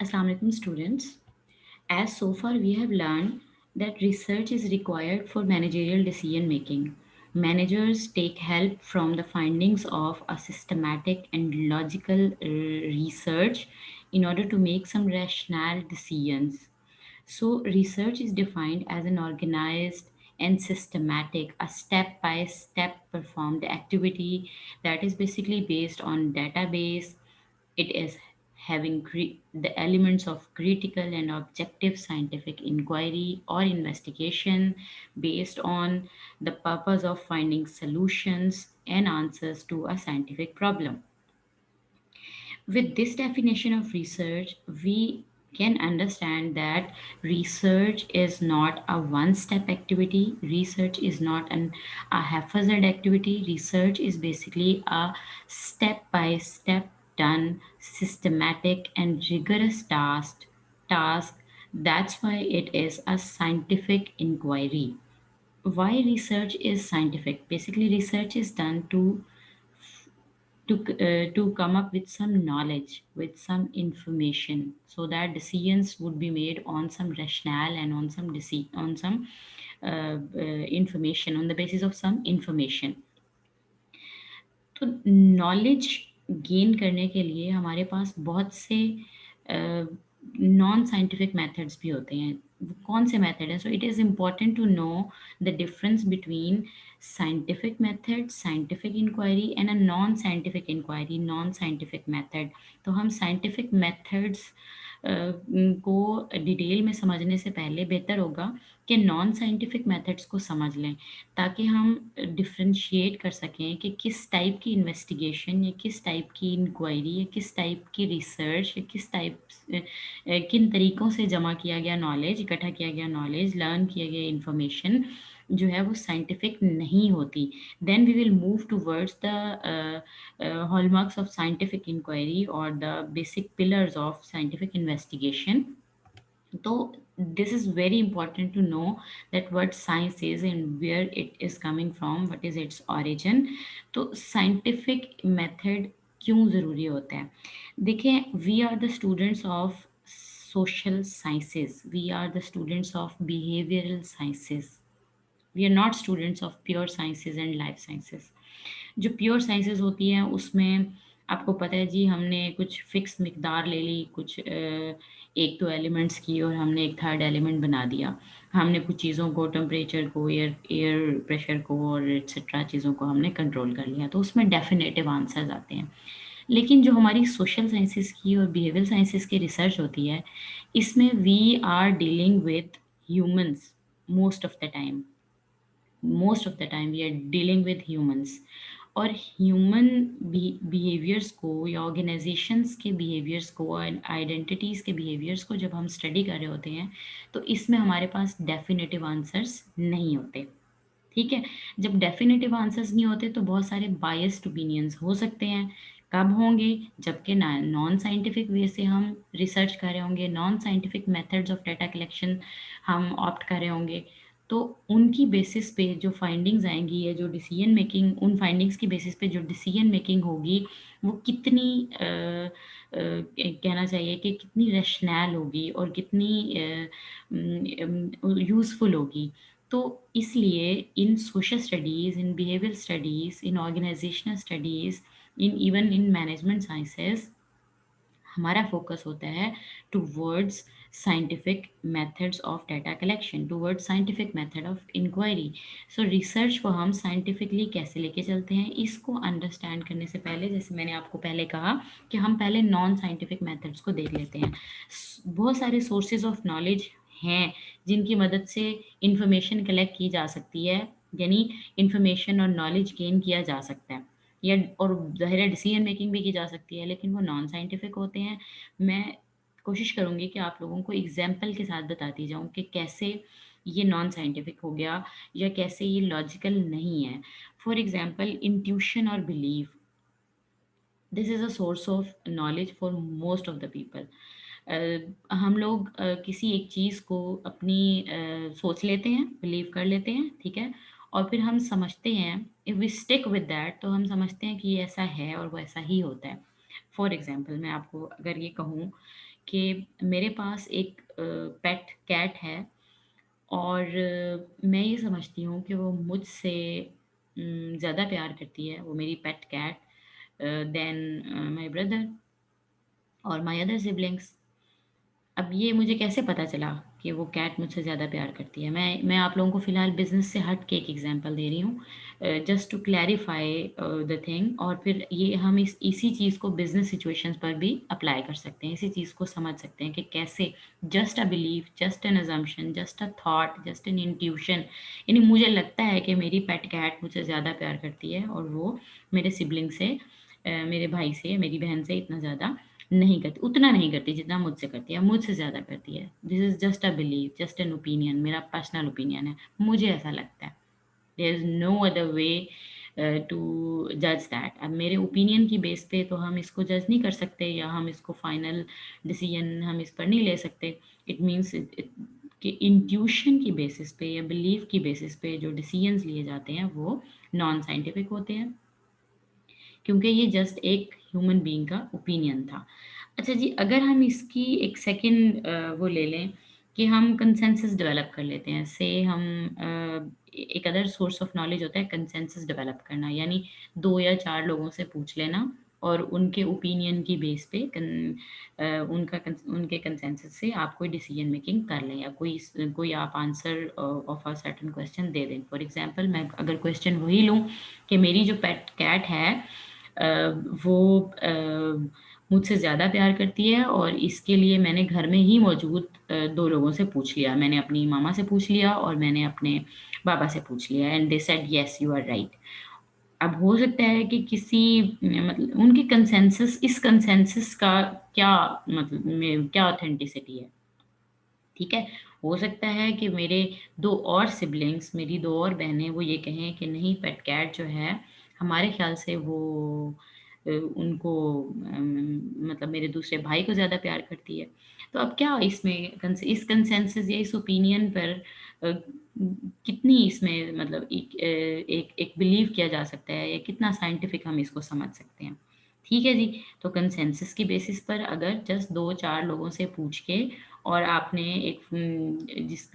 Assalamu alaikum students. As so far we have learned that research is required for managerial decision making. Managers take help from the findings of a systematic and logical research in order to make some rational decisions. So, research is defined as an organized and systematic, a step by step performed activity that is basically based on database. It is having the elements of critical and objective scientific inquiry or investigation based on the purpose of finding solutions and answers to a scientific problem. With this definition of research, we can understand that research is not a one step activity, research is not a haphazard activity, research is basically a step by step done systematic and rigorous task. That's why it is a scientific inquiry. Why research is scientific? Basically, research is done to come up with some knowledge, with some information, so that decisions would be made on some rationale and on some on some information, on the basis of some information. तो knowledge gain करने के लिए हमारे पास बहुत से non scientific methods भी होते हैं। वो कौन से मेथड हैं? So it is important to know the difference between scientific method, scientific inquiry and a non scientific inquiry, non scientific method. तो हम साइंटिफिक मेथड्स को डिटेल में समझने से पहले बेहतर होगा कि नॉन साइंटिफिक मेथड्स को समझ लें, ताकि हम डिफरेंशिएट कर सकें कि किस टाइप की इन्वेस्टिगेशन या किस टाइप की इंक्वायरी या किस टाइप की रिसर्च या किस टाइप किन तरीकों से जमा किया गया नॉलेज, इकट्ठा किया गया नॉलेज, लर्न किया गया इंफॉर्मेशन जो है वो साइंटिफिक नहीं होती। Then we will move towards the hallmarks of scientific inquiry or the basic pillars of scientific investigation. So this is very important to know that what science is and where it is coming from, what is its origin. तो scientific method क्यों ज़रूरी होता है? देखें, we are the students of social sciences, we are the students of behavioral sciences, we are not students of pure sciences and life sciences. जो pure sciences होती हैं उसमें आपको पता है जी, हमने कुछ फ़िक्स मिकदार ले ली, कुछ 1-2 एलिमेंट्स की और हमने एक थर्ड एलिमेंट बना दिया। हमने कुछ चीज़ों को, टेम्परेचर को, एयर एयर प्रेशर को और एटसेट्रा चीज़ों को हमने कंट्रोल कर लिया, तो उसमें डेफिनेटिव आंसर्स आते हैं। लेकिन जो हमारी सोशल साइंसेज़ की और बिहेवियरल साइंसेज़ की रिसर्च होती है, इसमें we are dealing with humans most of the time. Most of the time we are dealing with humans, और ह्यूमन बिहेवियर्स को या ऑर्गेनाइजेशंस के बिहेवियर्स को और आइडेंटिटीज़ के बिहेवियर्स को जब हम स्टडी कर रहे होते हैं, तो इसमें हमारे पास डेफिनेटिव आंसर्स नहीं होते। ठीक है? जब डेफिनेटिव आंसर्स नहीं होते तो बहुत सारे बायस्ड ओपिनियंस हो सकते हैं। कब होंगे? जबकि नॉन साइंटिफिक वे से हम रिसर्च कर रहे होंगे, non scientific methods of data collection हम ऑप्ट कर रहे होंगे। तो उनकी बेसिस पे जो फाइंडिंग्स आएँगी या जो डिसीजन मेकिंग, उन फाइंडिंग्स की बेसिस पे जो डिसीजन मेकिंग होगी, वो कितनी कहना चाहिए कि कितनी रैशनल होगी और कितनी यूज़फुल होगी। तो इसलिए in social studies, in behavioural studies, in organisational studies, in even in management sciences हमारा फोकस होता है towards scientific methods of data collection, towards scientific method of inquiry. So research को हम साइंटिफिकली कैसे लेके चलते हैं, इसको अंडरस्टैंड करने से पहले, जैसे मैंने आपको पहले कहा कि हम पहले नॉन साइंटिफिक मेथड्स को देख लेते हैं। बहुत सारे सोर्सेज ऑफ नॉलेज हैं जिनकी मदद से इंफॉर्मेशन कलेक्ट की जा सकती है, यानी इंफॉर्मेशन और नॉलेज गेन किया जा सकता है, या और ज़ाहिर है डिसीजन मेकिंग भी की जा सकती है, लेकिन वो नॉन साइंटिफिक होते हैं। मैं कोशिश करूँगी कि आप लोगों को एग्ज़ाम्पल के साथ बताती जाऊँ कि कैसे ये नॉन साइंटिफिक हो गया या कैसे ये लॉजिकल नहीं है। फॉर एग्ज़ाम्पल, इंट्यूशन और belief, this is a source of knowledge for most of the people. हम लोग किसी एक चीज़ को अपनी सोच लेते हैं, बिलीव कर लेते हैं, ठीक है? और फिर हम समझते हैं, if we stick with that, तो हम समझते हैं कि ये ऐसा है और वो ऐसा ही होता है। फॉर एग्ज़ाम्पल मैं आपको अगर ये कहूँ कि मेरे पास एक पेट कैट है और मैं ये समझती हूँ कि वो मुझसे ज़्यादा प्यार करती है, वो मेरी पेट कैट देन माय ब्रदर और माय अदर सिबलिंग्स। अब ये मुझे कैसे पता चला कि वो कैट मुझसे ज़्यादा प्यार करती है? मैं आप लोगों को फ़िलहाल बिज़नेस से हट के एक एग्ज़ाम्पल दे रही हूँ just to clarify the thing, और फिर ये हम इसी चीज़ को बिज़नेस सिचुएशंस पर भी अप्लाई कर सकते हैं। इसी चीज़ को समझ सकते हैं कि कैसे just a belief, just N assumption, just a thought, just an intuition, यानी मुझे लगता है कि मेरी पेट कैट मुझसे ज़्यादा प्यार करती है और वो मेरे सिबलिंग से मेरे भाई से, मेरी बहन से इतना ज़्यादा नहीं करती, उतना नहीं करती जितना मुझसे करती है, मुझसे ज़्यादा करती है। This is just a belief, just an opinion, मेरा पर्सनल ओपिनियन है, मुझे ऐसा लगता है। There is no other way to जज दैट। अब मेरे ओपिनियन की बेस पे तो हम इसको जज नहीं कर सकते या हम इसको फाइनल डिसीजन हम इस पर नहीं ले सकते। इट मीन्स कि इंट्यूशन की बेसिस पे या बिलीफ की बेसिस पे जो डिसीजंस लिए जाते हैं वो नॉन साइंटिफिक होते हैं, क्योंकि ये जस्ट एक ह्यूमन बीइंग का ओपिनियन था। अच्छा जी, अगर हम इसकी एक सेकंड वो ले लें कि हम कंसेंसस डेवलप कर लेते हैं। से हम एक अदर सोर्स ऑफ नॉलेज होता है कंसेंसस डेवलप करना, यानी 2 या 4 लोगों से पूछ लेना और उनके ओपिनियन की बेस पे उनके कंसेंसस से आप कोई डिसीजन मेकिंग कर लें या कोई आप answer of a certain question दे दें। फॉर एग्ज़ाम्पल मैं अगर क्वेश्चन वही लूँ कि मेरी जो पेट कैट है अ, वो मुझसे ज़्यादा प्यार करती है और इसके लिए मैंने घर में ही मौजूद 2 लोगों से पूछ लिया। मैंने अपनी मामा से पूछ लिया और मैंने अपने बाबा से पूछ लिया and they said yes you are right. अब हो सकता है कि किसी मतलब उनके कंसेंसस, इस कंसेंसस का क्या मतलब में क्या ऑथेंटिसिटी है? ठीक है? हो सकता है कि मेरे 2 और सिबलिंग्स, मेरी 2 और बहनें वो ये कहें कि नहीं, पेट कैट जो है हमारे ख़्याल से वो उनको मतलब मेरे दूसरे भाई को ज़्यादा प्यार करती है। तो अब क्या इसमें इस कंसेंसस या इस ओपिनियन पर कितनी इसमें मतलब एक एक बिलीव किया जा सकता है या कितना साइंटिफिक हम इसको समझ सकते हैं। ठीक है जी, तो कंसेंसस की बेसिस पर अगर जस्ट 2-4 लोगों से पूछ के और आपने एक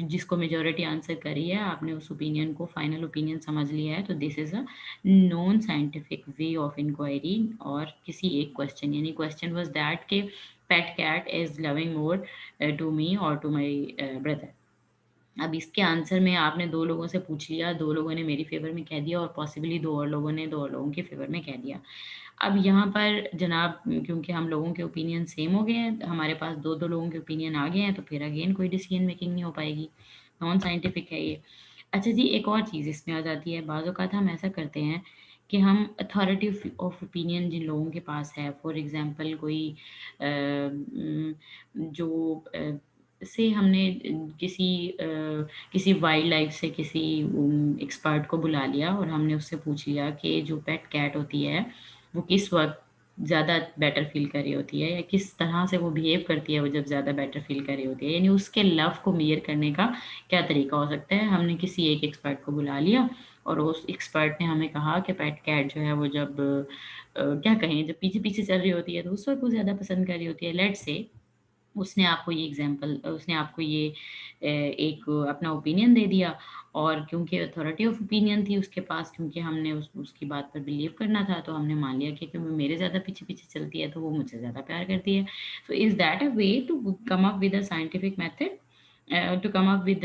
जिसको मेजॉरिटी आंसर करी है, आपने उस ओपिनियन को फाइनल ओपिनियन समझ लिया है, तो this is a non scientific way of inquiry और किसी एक क्वेश्चन, यानी क्वेश्चन वाज़ दैट कि pet cat is loving more to me और टू माय ब्रदर। अब इसके आंसर में आपने 2 लोगों से पूछ लिया, 2 लोगों ने मेरी फ़ेवर में कह दिया और पॉसिबली 2 और लोगों ने 2 और लोगों के फ़ेवर में कह दिया। अब यहाँ पर जनाब क्योंकि हम लोगों के ओपिनियन सेम हो गए हैं, हमारे पास 2-2 लोगों के ओपिनियन आ गए हैं, तो फिर अगेन कोई डिसीजन मेकिंग नहीं हो पाएगी। नॉन साइंटिफिक है ये। अच्छा जी, एक और चीज़ इसमें आ जाती है, बाज़ औक़ात हम ऐसा करते हैं कि हम अथॉरिटी ऑफ ओपिनियन जिन लोगों के पास है, फॉर एग्ज़ाम्पल कोई जो से हमने किसी वाइल्ड लाइफ़ से किसी एक्सपर्ट को बुला लिया और हमने उससे पूछ लिया कि जो पेट कैट होती है, वो किस वक़्त ज़्यादा बेटर फ़ील कर रही होती है या किस तरह से वो बिहेव करती है वो जब ज़्यादा बेटर फ़ील कर रही होती है। यानी उसके लव को मेज़र करने का क्या तरीका हो सकता है। हमने किसी एक एक्सपर्ट को बुला लिया और उस एक्सपर्ट ने हमें कहा कि पेट कैट जो है वो जब क्या कहें, जब पीछे-पीछे चल रही होती है तो उस वक़्त वो ज़्यादा पसंद कर रही होती है। लेट्स से उसने आपको ये एक अपना ओपिनियन दे दिया और क्योंकि अथॉरिटी ऑफ ओपिनियन थी उसके पास, क्योंकि हमने उसकी बात पर बिलीव करना था, तो हमने मान लिया कि वो मेरे ज़्यादा पीछे-पीछे चलती है, तो वो मुझसे ज़्यादा प्यार करती है। So is that a way to come up with a scientific method to come up with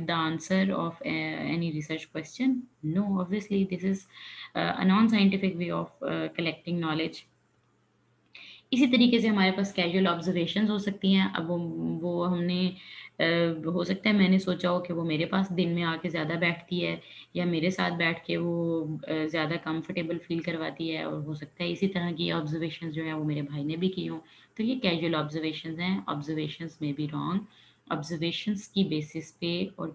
the answer of any research question? No, obviously this is a non-scientific way of collecting knowledge. इसी तरीके से हमारे पास casual observations हो सकती हैं। अब वो हमने हो सकता है मैंने सोचा हो कि वो मेरे पास दिन में आके ज़्यादा बैठती है या मेरे साथ बैठ के वो ज़्यादा कंफर्टेबल फ़ील करवाती है, और हो सकता है इसी तरह की ऑब्जर्वेशंस जो हैं वो मेरे भाई ने भी की हों। तो ये कैजुअल ऑब्जर्वेशंस हैं, ऑब्जर्वेशंस में बी रॉन्ग। ऑब्जर्वेशंस की बेसिस पे और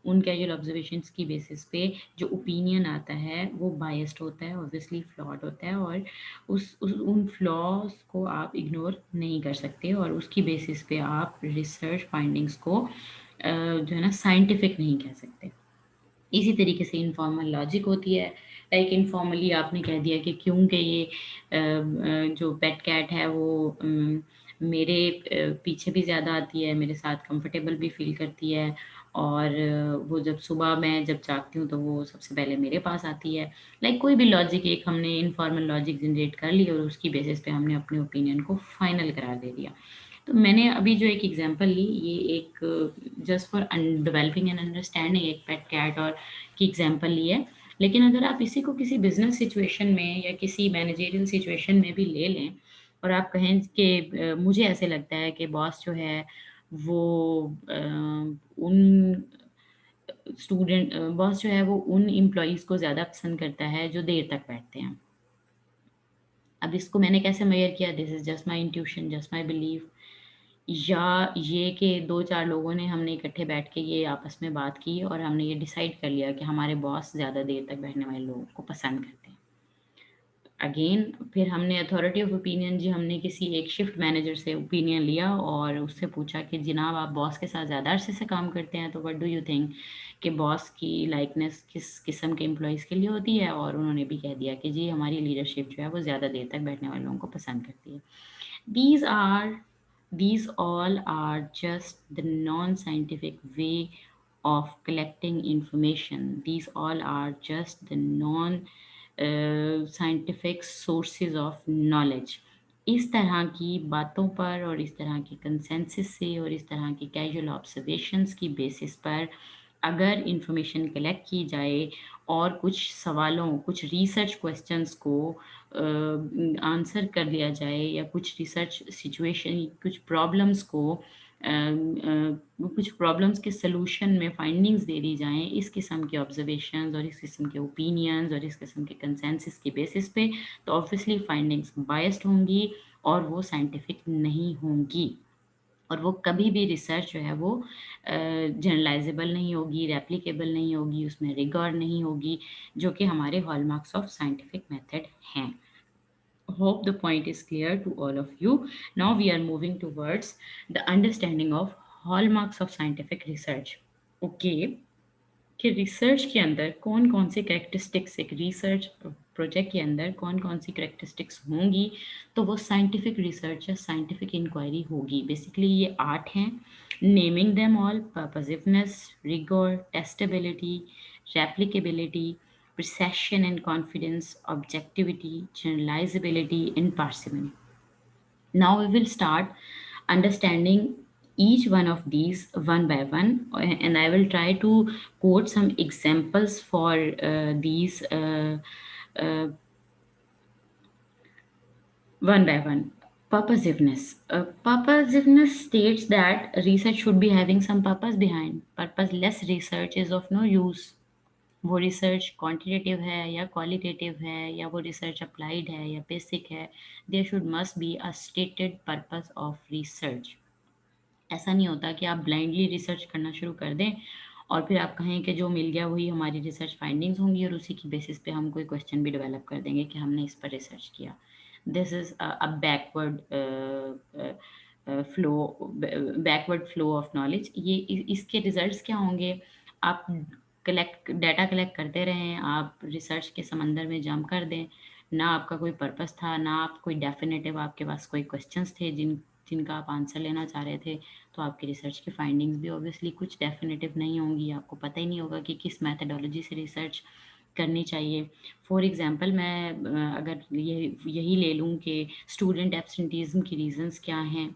उन कैजुअल ऑब्जर्वेशंस की बेसिस पे जो ओपिनियन आता है वो बायस्ड होता है, ऑब्वियसली फ्लॉड होता है, और उस उन फ्लॉज़ को आप इग्नोर नहीं कर सकते और उसकी बेसिस पे आप रिसर्च फाइंडिंग्स को जो है ना साइंटिफिक नहीं कह सकते। इसी तरीके से इन्फॉर्मल लॉजिक होती है। लाइक इनफॉर्मली आपने कह दिया कि क्योंकि ये जो पेट कैट है वो मेरे पीछे भी ज़्यादा आती है, मेरे साथ कंफर्टेबल भी फील करती है, और वो जब सुबह मैं जब जागती हूँ तो वो सबसे पहले मेरे पास आती है। लाइक कोई भी लॉजिक, एक हमने इनफॉर्मल लॉजिक जनरेट कर ली और उसकी बेसिस पे हमने अपने ओपिनियन को फाइनल करार दे दिया। तो मैंने अभी जो एक एग्जांपल ली, ये एक just for developing an understanding एक पेट कैट और की एग्जांपल ली है। लेकिन अगर आप इसी को किसी बिजनेस सिचुएशन में या किसी मैनेजरियल सिचुएशन में भी ले लें और आप कहें कि मुझे ऐसे लगता है कि बॉस जो है वो उन बॉस जो है वो उन एम्प्लॉइज़ को ज़्यादा पसंद करता है जो देर तक बैठते हैं। अब इसको मैंने कैसे मेज़र किया? This is just my intuition, just my belief, या ये कि 2-4 लोगों ने हमने इकट्ठे बैठ के ये आपस में बात की और हमने ये डिसाइड कर लिया कि हमारे बॉस ज़्यादा देर तक बैठने वाले लोगों को पसंद करते हैं। अगेन फिर हमने अथॉरिटी ऑफ ओपिनियन, जी हमने किसी एक शिफ्ट मैनेजर से ओपिनियन लिया और उससे पूछा कि जनाब आप बॉस के साथ ज़्यादा अरसे से काम करते हैं, तो व्हाट डू यू थिंक कि बॉस की लाइकनेस किस किस्म के एम्प्लॉइज़ के लिए होती है? और उन्होंने भी कह दिया कि जी हमारी लीडरशिप जो है वो ज़्यादा देर तक बैठने वाले लोगों को पसंद करती है। These are these all are just the non-scientific way of collecting information. These all are just the non scientific sources of knowledge. इस तरह की बातों पर और इस तरह की कंसेंसस से और इस तरह की कैजुअल ऑब्जर्वेशंस की बेसिस पर अगर इंफॉर्मेशन कलेक्ट की जाए और कुछ सवालों, कुछ रिसर्च क्वेश्चंस को आंसर कर लिया जाए, या कुछ रिसर्च सिचुएशन, कुछ प्रॉब्लम्स को कुछ प्रॉब्लम्स के सॉल्यूशन में फाइंडिंग्स दे दी जाएँ, इस किस्म के ऑब्जर्वेशंस और इस किस्म के ओपिनियंस और इस किस्म के कंसेंसस की बेसिस पे, तो ऑब्वियसली फाइंडिंग्स बायस्ड होंगी और वो साइंटिफिक नहीं होंगी। और वो कभी भी रिसर्च जो है वो जनरलाइज़ेबल नहीं होगी, रेप्लिकेबल नहीं होगी, उसमें रिगॉर नहीं होगी, जो कि हमारे हॉलमार्क्स ऑफ साइंटिफिक मेथड हैं। Hope the point is clear to all of you. Now we are moving towards the understanding of hallmarks of scientific research. Okay, कि रिसर्च के अंदर कौन-कौन से कैरेक्टरिस्टिक्स, एक रिसर्च प्रोजेक्ट के अंदर कौन-कौन सी कैरेक्टरिस्टिक्स होंगी, तो वो साइंटिफिक रिसर्च या साइंटिफिक इंक्वायरी होगी। बेसिकली ये 8 हैं, naming them all, purposiveness, rigour, testability, replicability, precision and confidence, objectivity, generalizability, and parsimony. Now we will start understanding each one of these one by one, and I will try to quote some examples for these uh, one by one. Purposiveness. Purposiveness states that research should be having some purpose behind. Purposeless research is of no use. वो research quantitative है या qualitative है, या वो research applied है या basic है, there should must be a stated purpose of research. ऐसा नहीं होता कि आप ब्लाइंडली रिसर्च करना शुरू कर दें और फिर आप कहें कि जो मिल गया वही हमारी रिसर्च फाइंडिंग्स होंगी और उसी की बेसिस पे हम कोई क्वेश्चन भी डेवलप कर देंगे कि हमने इस पर रिसर्च किया। This is a backward flow backward flow of knowledge. ये इसके रिजल्ट्स क्या होंगे? आप डाटा कलेक्ट करते रहें, आप रिसर्च के समंदर में जंप कर दें, ना आपका कोई पर्पस था, ना आप कोई डेफिनेटिव, आपके पास कोई क्वेश्चंस थे जिनका आप आंसर लेना चाह रहे थे, तो आपकी रिसर्च की फाइंडिंग्स भी ऑब्वियसली कुछ डेफिनेटिव नहीं होंगी। आपको पता ही नहीं होगा कि किस मेथडोलॉजी से रिसर्च करनी चाहिए। फॉर एग्ज़ाम्पल मैं अगर यही ले लूँ कि स्टूडेंट एब्सेंटीज़्म की रीज़न्स क्या हैं।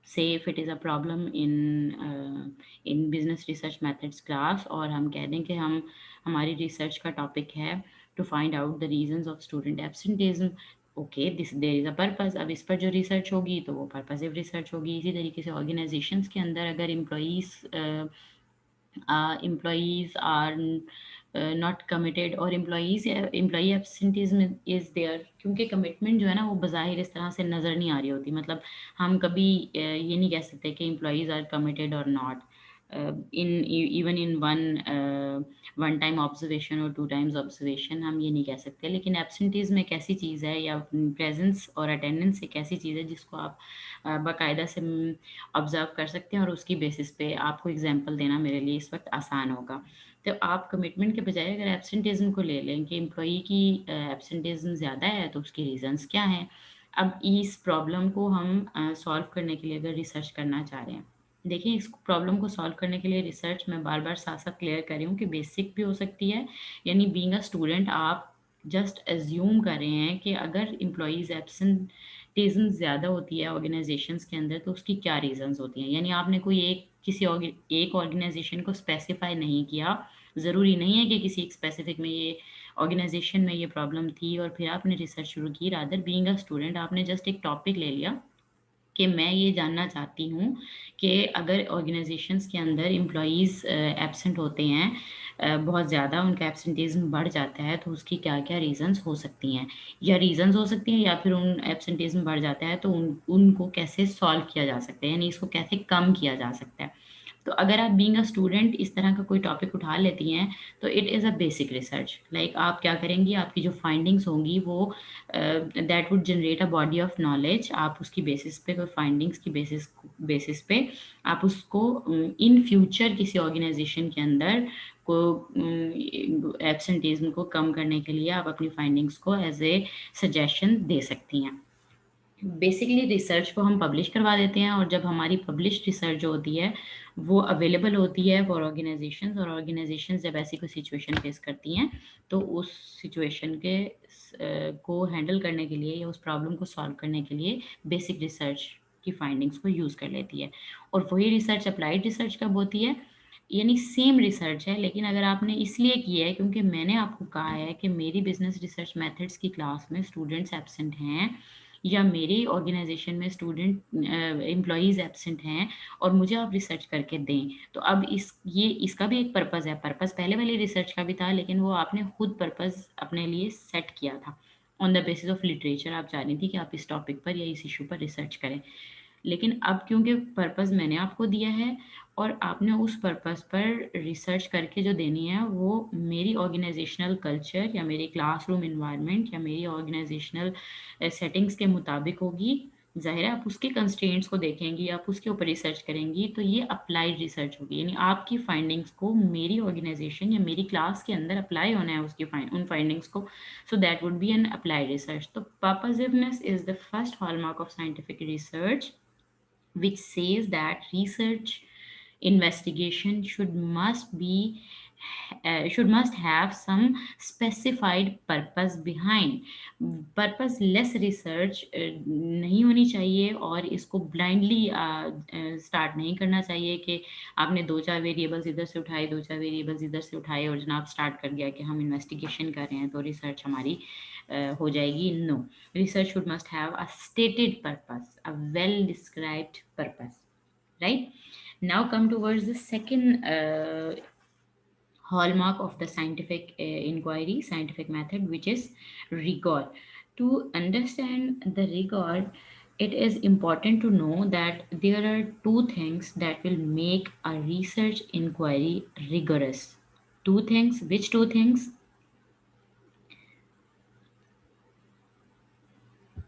से if it is a problem in business research methods class, और हम कह दें कि हमारी रिसर्च का टॉपिक है to find out the reasons of student absenteeism. Okay, this there is a purpose. अब इस पर जो रिसर्च होगी तो वो पर्पसिव रिसर्च होगी। इसी तरीके से ऑर्गेनाइजेशंस के अंदर अगर employees are not committed और एम्प्लॉई एब्सेंटिज्म इज़ देयर, क्योंकि कमिटमेंट जो है ना वो बज़ाहिर इस तरह से नज़र नहीं आ रही होती। मतलब हम कभी ये नहीं कह सकते कि एम्प्लॉईज़ आर कमिटेड और not. Even in one time observation और टू टाइम्स ऑब्जर्वेशन हम ये नहीं कह सकते, लेकिन एब्सेंटीज़म एक ऐसी चीज़ है, या प्रेजेंस और अटेंडेंस एक ऐसी चीज़ है जिसको आप बाकायदा से ऑब्जर्व कर सकते हैं, और उसकी बेसिस पे आपको एग्जांपल देना मेरे लिए इस वक्त आसान होगा। तो आप कमिटमेंट के बजाय अगर एब्सेंटीज़म को ले लें कि एम्प्लॉई की एब्सेंटीज़म ज़्यादा है तो उसकी रीज़न्स क्या हैं। अब इस प्रॉब्लम को हम सॉल्व करने के लिए अगर रिसर्च करना चाह रहे हैं, देखिए इस प्रॉब्लम को सॉल्व करने के लिए रिसर्च मैं बार-बार साथ-साथ क्लियर कर रही हूँ कि बेसिक भी हो सकती है, यानी बीइंग अ स्टूडेंट आप जस्ट अज़्यूम कर रहे हैं कि अगर एम्प्लॉइज़ एब्सेंटेज़म ज़्यादा होती है ऑर्गेनाइज़ेशंस के अंदर तो उसकी क्या रीज़न्स होती हैं। यानी आपने कोई एक ऑर्गेनाइज़ेशन को स्पेसिफ़ाई नहीं किया, ज़रूरी नहीं है कि किसी एक स्पेसिफ़िक में ये ऑर्गेनाइज़ेशन में ये प्रॉब्लम थी और फिर आपने रिसर्च शुरू की। रादर बीइंग अ स्टूडेंट आपने जस्ट एक टॉपिक ले लिया कि मैं ये जानना चाहती हूँ कि अगर ऑर्गेनाइजेशंस के अंदर एम्प्लॉइज़ एब्सेंट होते हैं, बहुत ज़्यादा उनका एब्सेंटेज़म बढ़ जाता है तो उसकी क्या-क्या रीज़न्स हो सकती हैं, या रीज़न्स हो सकती हैं या फिर उन एब्सेंटेज़म बढ़ जाता है तो उनको कैसे सॉल्व किया जा सकता है, यानी इसको कैसे कम किया जा सकता है। तो अगर आप बीइंग अ स्टूडेंट इस तरह का कोई टॉपिक उठा लेती हैं, तो it is a basic research. Like आप क्या करेंगी, आपकी जो फाइंडिंग्स होंगी वो that would generate a body of knowledge. आप उसकी बेसिस पे, कोई फाइंडिंग्स की बेसिस बेसिस पे आप उसको इन फ्यूचर किसी ऑर्गेनाइजेशन के अंदर को एब्सेंटीज़म को कम करने के लिए आप अपनी फाइंडिंग्स को एज़ ए सजेशन दे सकती हैं। बेसिकली रिसर्च को हम पब्लिश करवा देते हैं, और जब हमारी पब्लिश्ड रिसर्च जो होती है वो अवेलेबल होती है फॉर ऑर्गेनाइजेशंस, और ऑर्गेनाइजेशंस जब ऐसी कोई सिचुएशन फेस करती हैं तो उस सिचुएशन के को हैंडल करने के लिए या उस प्रॉब्लम को सॉल्व करने के लिए बेसिक रिसर्च की फाइंडिंग्स को यूज़ कर लेती है। और वही रिसर्च अप्लाइड रिसर्च कब होती है, यानी सेम रिसर्च है, लेकिन अगर आपने इसलिए किया है क्योंकि मैंने आपको कहा है कि मेरी बिजनेस रिसर्च मेथड्स की क्लास में स्टूडेंट्स एब्सेंट हैं, या मेरी ऑर्गेनाइजेशन में स्टूडेंट एम्प्लॉइज़ एब्सेंट हैं और मुझे आप रिसर्च करके दें। तो अब इसका भी एक पर्पज़ है। पर्पज़ पहले वाली रिसर्च का भी था, लेकिन वो आपने खुद पर्पज़ अपने लिए सेट किया था। On the basis of literature आप चाह रही थी कि आप इस टॉपिक पर या इस इश्यू पर रिसर्च करें। लेकिन अब क्योंकि पर्पज़ मैंने आपको दिया है और आपने उस पर्पज़ पर रिसर्च करके जो देनी है वो मेरी ऑर्गेनाइजेशनल कल्चर या मेरी क्लासरूम एनवायरनमेंट या मेरी ऑर्गेनाइजेशनल सेटिंग्स के मुताबिक होगी। ज़ाहिर है आप उसके कंस्ट्रेंट्स को देखेंगी, आप उसके ऊपर रिसर्च करेंगी, तो ये अप्लाइड रिसर्च होगी। यानी आपकी फाइंडिंग्स को मेरी ऑर्गेनाइजेशन या मेरी क्लास के अंदर अप्लाई होना है उसकी उन फाइंडिंग्स को। So that would be an applied research. तो purposiveness is the first hallmark of scientific research, which says that research investigation should must have some specified purpose behind. Purpose less research नहीं होनी चाहिए, और इसको blindly start नहीं करना चाहिए कि आपने दो चार वेरिएबल्स इधर से उठाए, दो चार वेरिएबल्स इधर से उठाए और जनाब स्टार्ट कर दिया कि हम इन्वेस्टिगेशन कर रहे हैं तो रिसर्च हमारी हो जाएगी। No, research should must have a stated purpose, a well described purpose, right? Now come towards the second hallmark of the scientific inquiry, scientific method, which is rigor. To understand the rigor, it is important to know that there are two things that will make a research inquiry rigorous. Two things. Which two things?